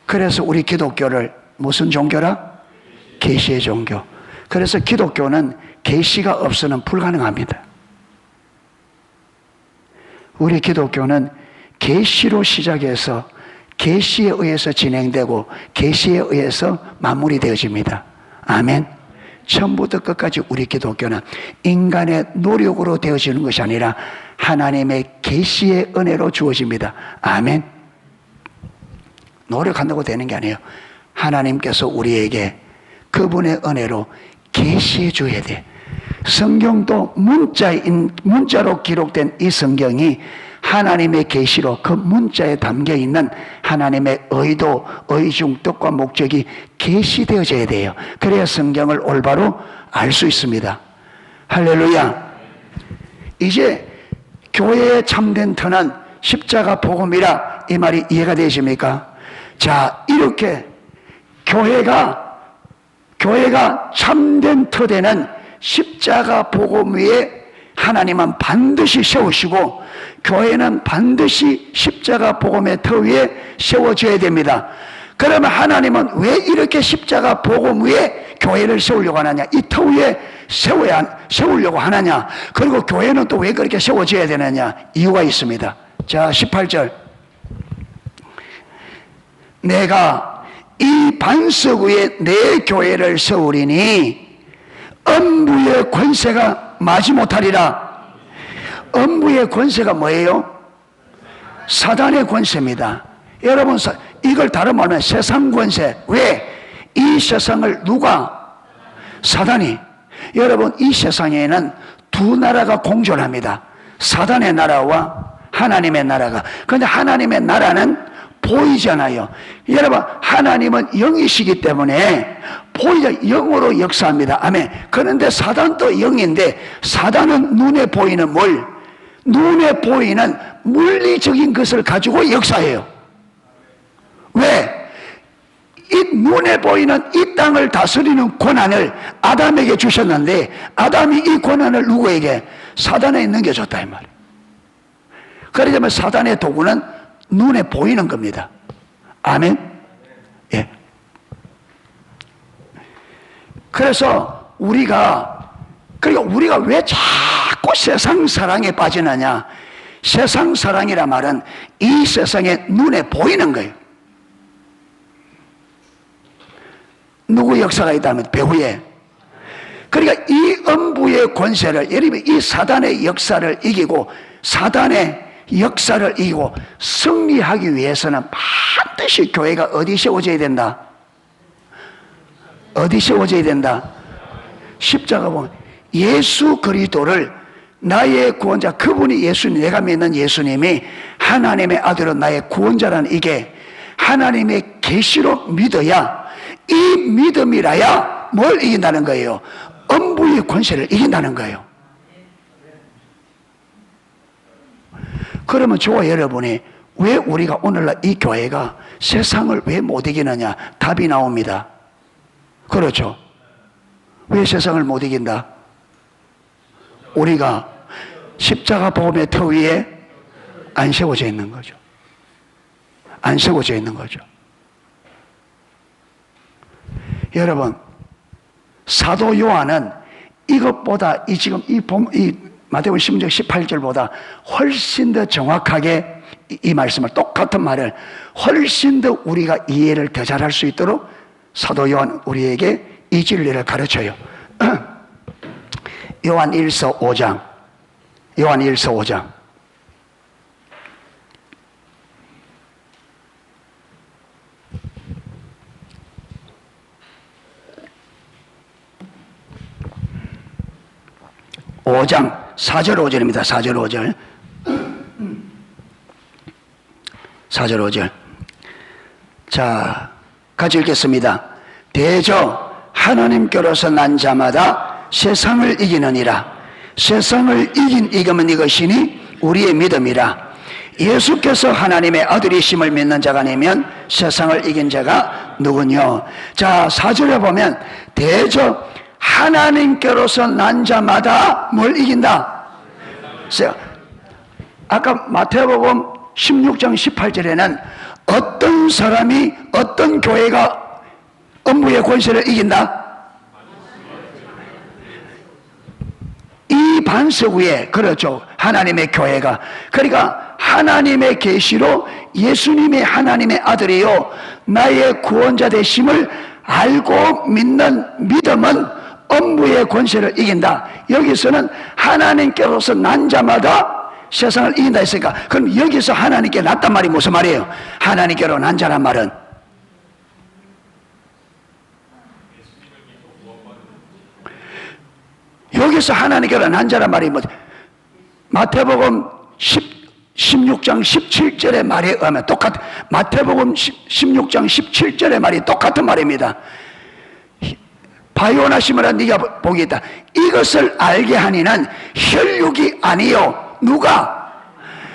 그래서 우리 기독교를 무슨 종교라? 계시의 종교. 그래서 기독교는 계시가 없어는 불가능합니다. 우리 기독교는 계시로 시작해서 계시에 의해서 진행되고 계시에 의해서 마무리되어집니다. 아멘. 처음부터 끝까지 우리 기독교는 인간의 노력으로 되어지는 것이 아니라 하나님의 계시의 은혜로 주어집니다. 아멘. 노력한다고 되는 게 아니에요. 하나님께서 우리에게 그분의 은혜로 계시해 줘야 돼. 성경도 문자로 기록된 이 성경이 하나님의 계시로 그 문자에 담겨 있는 하나님의 의도, 의중, 뜻과 목적이 계시되어져야 돼요. 그래야 성경을 올바로 알 수 있습니다. 할렐루야. 이제 교회의 참된 터는 십자가 복음이라, 이 말이 이해가 되십니까? 자, 이렇게 교회가 참된 터되는 십자가 복음 위에 하나님은 반드시 세우시고, 교회는 반드시 십자가 복음의 터 위에 세워져야 됩니다. 그러면 하나님은 왜 이렇게 십자가 복음 위에 교회를 세우려고 하느냐? 이 터 위에 세우려고 하느냐? 그리고 교회는 또 왜 그렇게 세워져야 되느냐? 이유가 있습니다. 자, 18절. 내가 이 반석 위에 내 교회를 세우리니 음부의 권세가 마지 못하리라. 음부의 권세가 뭐예요? 사단의 권세입니다. 여러분, 이걸 다른 말로 하면 세상 권세. 왜? 이 세상을 누가? 사단이. 여러분, 이 세상에는 두 나라가 공존합니다. 사단의 나라와 하나님의 나라가. 그런데 하나님의 나라는 보이잖아요. 여러분, 하나님은 영이시기 때문에 보이자 영으로 역사합니다. 아멘. 그런데 사단도 영인데, 사단은 눈에 보이는 뭘? 눈에 보이는 물리적인 것을 가지고 역사해요. 왜? 이 눈에 보이는 이 땅을 다스리는 권한을 아담에게 주셨는데, 아담이 이 권한을 누구에게? 사단에게 넘겨줬다 이 말이에요. 그러자면 사단의 도구는 눈에 보이는 겁니다. 아멘. 예. 그래서 우리가 왜 자꾸 세상 사랑에 빠지느냐? 세상 사랑이라 말은 이 세상에 눈에 보이는 거예요. 누구 역사가 있다면 배후에. 그러니까 이 음부의 권세를, 예를 들면 이 사단의 역사를 이기고, 사단의 역사를 이기고 승리하기 위해서는 반드시 교회가 어디 세워져야 된다? 어디 세워져야 된다? 십자가 보면 예수 그리스도를 나의 구원자, 그분이 예수님, 내가 믿는 예수님이 하나님의 아들은 나의 구원자라는 이게 하나님의 계시로 믿어야, 이 믿음이라야 뭘 이긴다는 거예요? 음부의 권세를 이긴다는 거예요. 그러면 저와 여러분이 왜 우리가 오늘날 이 교회가 세상을 왜 못 이기느냐? 답이 나옵니다. 그렇죠? 왜 세상을 못 이긴다? 우리가 십자가 복음의 터 위에 안 세워져 있는 거죠. 안 세워져 있는 거죠. 여러분, 사도 요한은 이것보다 이 마태복음 16장 18절보다 훨씬 더 정확하게 이 말씀을, 똑같은 말을 훨씬 더 우리가 이해를 더 잘할 수 있도록 사도 요한 우리에게 이 진리를 가르쳐요. 요한 1서 5장. 요한 1서 5장. (5장) 4절 5절입니다. 4절 5절. 4절 5절. 자, 같이 읽겠습니다. 대저 하나님께로서 난 자마다 세상을 이기느니라. 세상을 이긴 이금은 이것이니 우리의 믿음이라. 예수께서 하나님의 아들이심을 믿는 자가 아니면 세상을 이긴 자가 누구뇨? 자, 4절에 보면 대저 하나님께로서 난 자마다 뭘 이긴다? 아까 마태복음 16장 18절에는 어떤 사람이, 어떤 교회가 음부의 권세를 이긴다? 이 반석 위에, 그렇죠, 하나님의 교회가. 그러니까 하나님의 계시로 예수님이 하나님의 아들이요 나의 구원자 되심을 알고 믿는 믿음은 음부의 권세를 이긴다. 여기서는 하나님께로서 난 자마다 세상을 이긴다 했으니까, 그럼 여기서 하나님께 났단 말이 무슨 말이에요? 하나님께로 난 자란 말은 여기서 하나님께로 난 자란 말이 뭐지? 마태복음 16장 17절의 말에 의하면 마태복음 16장 17절의 말이 똑같은 말입니다. 바요나 시므라 네가 복이 있다. 이것을 알게 하니는 혈육이 아니요 누가?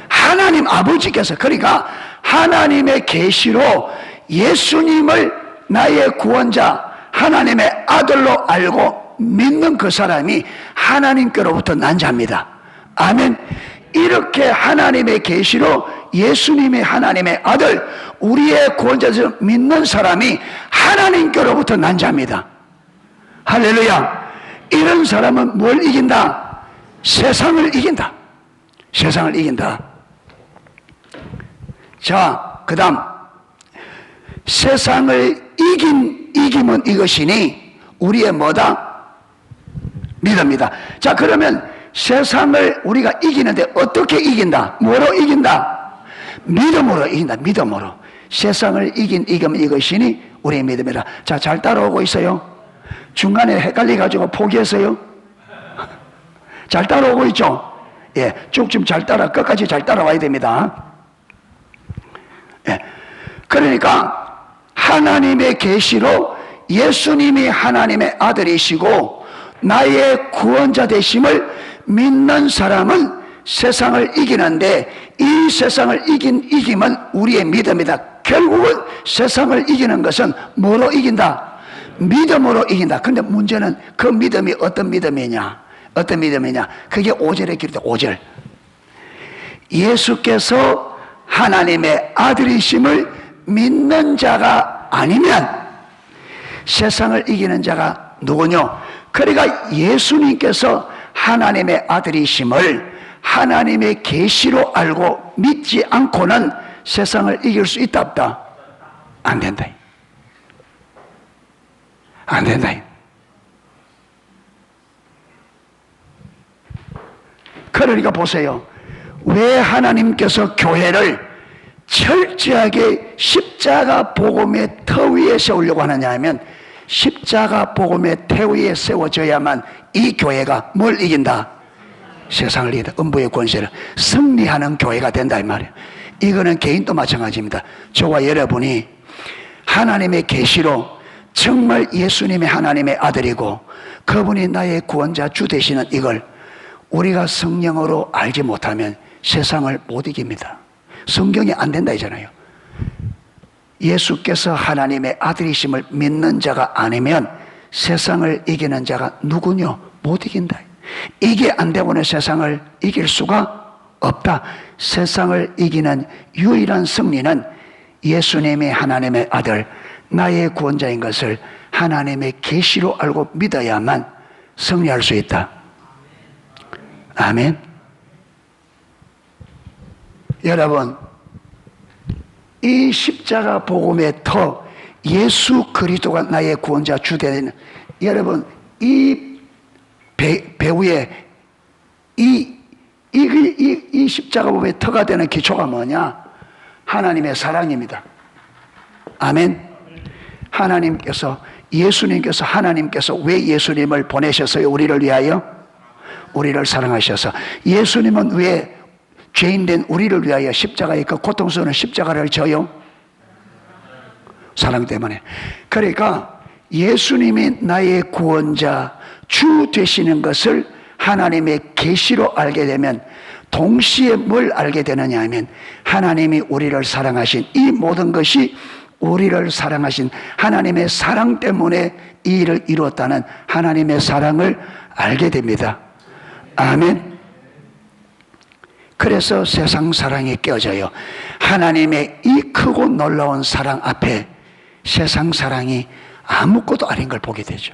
하나님 아버지께서. 그러니까 하나님의 계시로 예수님을 나의 구원자 하나님의 아들로 알고 믿는 그 사람이 하나님께로부터 난 자입니다. 아멘. 이렇게 하나님의 계시로 예수님이 하나님의 아들, 우리의 구원자를 믿는 사람이 하나님께로부터 난 자입니다. 할렐루야. 이런 사람은 뭘 이긴다? 세상을 이긴다. 세상을 이긴다. 자, 그 다음 세상을 이김은 이것이니 우리의 뭐다? 믿음이다. 자, 그러면 세상을 우리가 이기는데 어떻게 이긴다? 뭐로 이긴다? 믿음으로 이긴다. 믿음으로. 세상을 이김은 이것이니 우리의 믿음이다. 자, 잘 따라오고 있어요? 중간에 헷갈려가지고 포기했어요? 잘 따라오고 있죠? 예, 쭉 좀 잘 끝까지 잘 따라와야 됩니다. 예. 그러니까 하나님의 계시로 예수님이 하나님의 아들이시고 나의 구원자 되심을 믿는 사람은 세상을 이기는데 이 세상을 이김은 우리의 믿음이다. 결국은 세상을 이기는 것은 뭐로 이긴다? 믿음으로 이긴다. 근데 문제는 그 믿음이 어떤 믿음이냐? 어떤 믿음이냐? 그게 5절에 기록돼. 5절. 예수께서 하나님의 아들이심을 믿는 자가 아니면 세상을 이기는 자가 누구냐? 그러니까 예수님께서 하나님의 아들이심을 하나님의 계시로 알고 믿지 않고는 세상을 이길 수 있다 없다? 안 된다. 안 된다. 그러니까 보세요. 왜 하나님께서 교회를 철저하게 십자가 복음의 터 위에 세우려고 하느냐 하면 십자가 복음의 터 위에 세워져야만 이 교회가 뭘 이긴다? 세상을 이긴다. 음부의 권세를 승리하는 교회가 된다 이 말이에요. 이거는 개인도 마찬가지입니다. 저와 여러분이 하나님의 계시로 정말 예수님이 하나님의 아들이고 그분이 나의 구원자 주 되시는 이걸 우리가 성령으로 알지 못하면 세상을 못 이깁니다. 성경이 안 된다 이잖아요. 예수께서 하나님의 아들이심을 믿는 자가 아니면 세상을 이기는 자가 누구냐? 못 이긴다. 이게 안 되고는 세상을 이길 수가 없다. 세상을 이기는 유일한 승리는 예수님이 하나님의 아들, 나의 구원자인 것을 하나님의 계시로 알고 믿어야만 승리할 수 있다. 아멘. 여러분, 이 십자가 복음의 터, 예수 그리스도가 나의 구원자 주되는, 여러분 이 배후에 이 십자가 복음의 터가 되는 기초가 뭐냐? 하나님의 사랑입니다. 아멘. 하나님께서, 예수님께서, 하나님께서 왜 예수님을 보내셨어요? 우리를 위하여? 우리를 사랑하셔서. 예수님은 왜 죄인된 우리를 위하여 십자가에 그 고통스러운 십자가를 져요? 사랑 때문에. 그러니까 예수님이 나의 구원자 주 되시는 것을 하나님의 계시로 알게 되면 동시에 뭘 알게 되느냐 하면 하나님이 우리를 사랑하신 이 모든 것이 우리를 사랑하신 하나님의 사랑 때문에 이 일을 이루었다는 하나님의 사랑을 알게 됩니다. 아멘. 그래서 세상 사랑이 깨어져요. 하나님의 이 크고 놀라운 사랑 앞에 세상 사랑이 아무것도 아닌 걸 보게 되죠.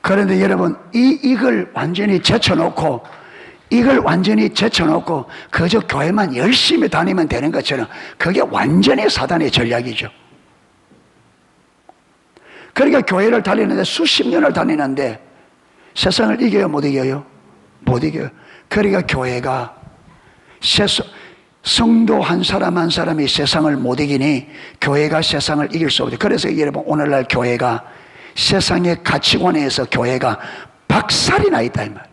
그런데 여러분, 이걸 완전히 제쳐놓고 그저 교회만 열심히 다니면 되는 것처럼 그게 완전히 사단의 전략이죠. 그러니까 교회를 다니는데 수십 년을 다니는데 세상을 이겨요? 못 이겨요? 못 이겨요. 그러니까 교회가 성도 한 사람 한 사람이 세상을 못 이기니 교회가 세상을 이길 수 없죠. 그래서 여러분 오늘날 교회가 세상의 가치관에 의해서 교회가 박살이 나 있다 이 말.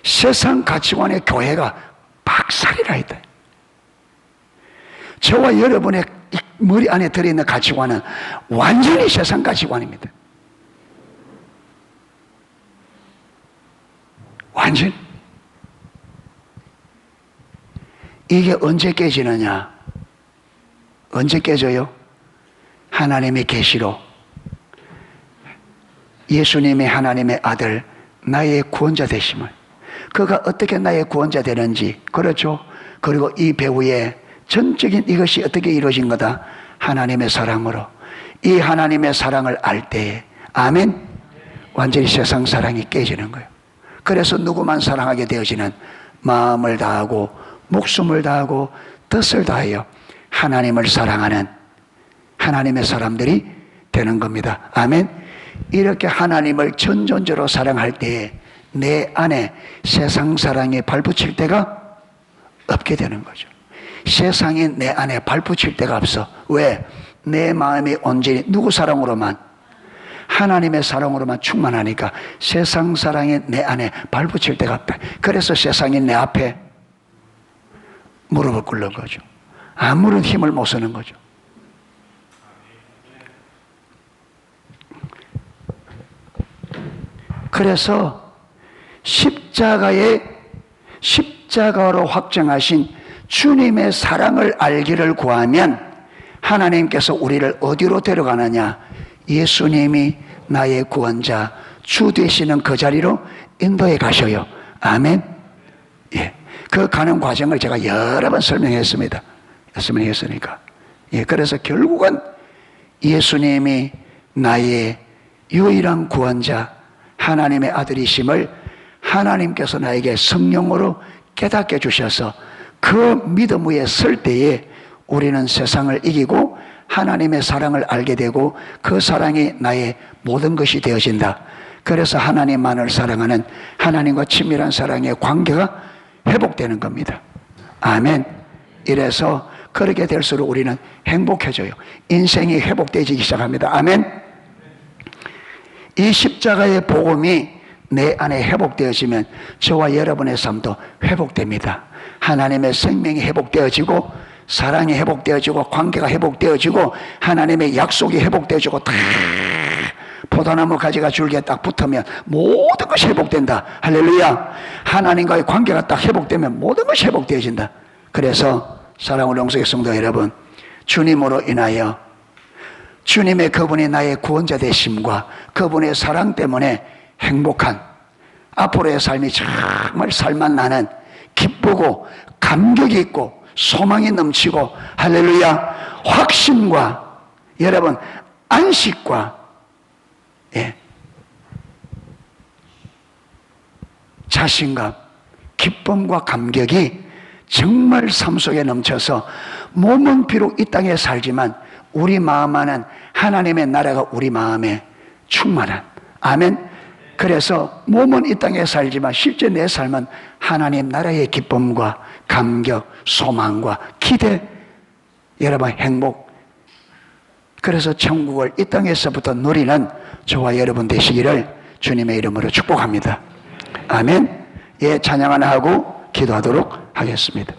세상 가치관의 교회가 박살이 나 있다. 저와 여러분의 머리 안에 들어있는 가치관은 완전히 세상 가치관입니다. 완전. 이게 언제 깨지느냐? 언제 깨져요? 하나님의 계시로 예수님의 하나님의 아들 나의 구원자 되심을, 그가 어떻게 나의 구원자 되는지, 그렇죠? 그리고 이 배후에 전적인 이것이 어떻게 이루어진 거다? 하나님의 사랑으로. 이 하나님의 사랑을 알 때에, 아멘, 완전히 세상 사랑이 깨지는 거예요. 그래서 누구만 사랑하게 되어지는, 마음을 다하고 목숨을 다하고 뜻을 다하여 하나님을 사랑하는 하나님의 사람들이 되는 겁니다. 아멘. 이렇게 하나님을 전존재로 사랑할 때에 내 안에 세상 사랑이 발붙일 때가 없게 되는 거죠. 세상이 내 안에 발붙일 데가 없어. 왜? 내 마음이 온전히 누구 사랑으로만? 하나님의 사랑으로만 충만하니까 세상 사랑이 내 안에 발붙일 데가 없다. 그래서 세상이 내 앞에 무릎을 꿇는 거죠. 아무런 힘을 못 쓰는 거죠. 그래서 십자가로 확정하신 주님의 사랑을 알기를 구하면 하나님께서 우리를 어디로 데려가느냐? 예수님이 나의 구원자, 주 되시는 그 자리로 인도해 가셔요. 아멘. 예. 그 가는 과정을 제가 여러 번 설명했습니다. 설명했으니까. 예. 그래서 결국은 예수님이 나의 유일한 구원자, 하나님의 아들이심을 하나님께서 나에게 성령으로 깨닫게 주셔서 그 믿음 위에 설 때에 우리는 세상을 이기고 하나님의 사랑을 알게 되고 그 사랑이 나의 모든 것이 되어진다. 그래서 하나님만을 사랑하는 하나님과 친밀한 사랑의 관계가 회복되는 겁니다. 아멘. 이래서 그렇게 될수록 우리는 행복해져요. 인생이 회복되기 시작합니다. 아멘. 이 십자가의 복음이 내 안에 회복되어지면 저와 여러분의 삶도 회복됩니다. 하나님의 생명이 회복되어지고 사랑이 회복되어지고 관계가 회복되어지고 하나님의 약속이 회복되어지고 다 포도나무 가지가 줄기에 딱 붙으면 모든 것이 회복된다. 할렐루야. 하나님과의 관계가 딱 회복되면 모든 것이 회복되어진다. 그래서 사랑하는 영성의 성도 여러분, 주님으로 인하여 주님의 그분이 나의 구원자 되심과 그분의 사랑 때문에 행복한 앞으로의 삶이 정말 살만 나는 기쁘고 감격이 있고 소망이 넘치고 할렐루야 확신과 여러분 안식과 자신감, 기쁨과 감격이 정말 삶 속에 넘쳐서 몸은 비록 이 땅에 살지만 우리 마음 안은 하나님의 나라가 우리 마음에 충만한 아멘. 그래서 몸은 이 땅에 살지만 실제 내 삶은 하나님 나라의 기쁨과 감격, 소망과 기대, 여러분 행복, 그래서 천국을 이 땅에서부터 누리는 저와 여러분 되시기를 주님의 이름으로 축복합니다. 아멘. 예, 찬양 하나 하고 기도하도록 하겠습니다.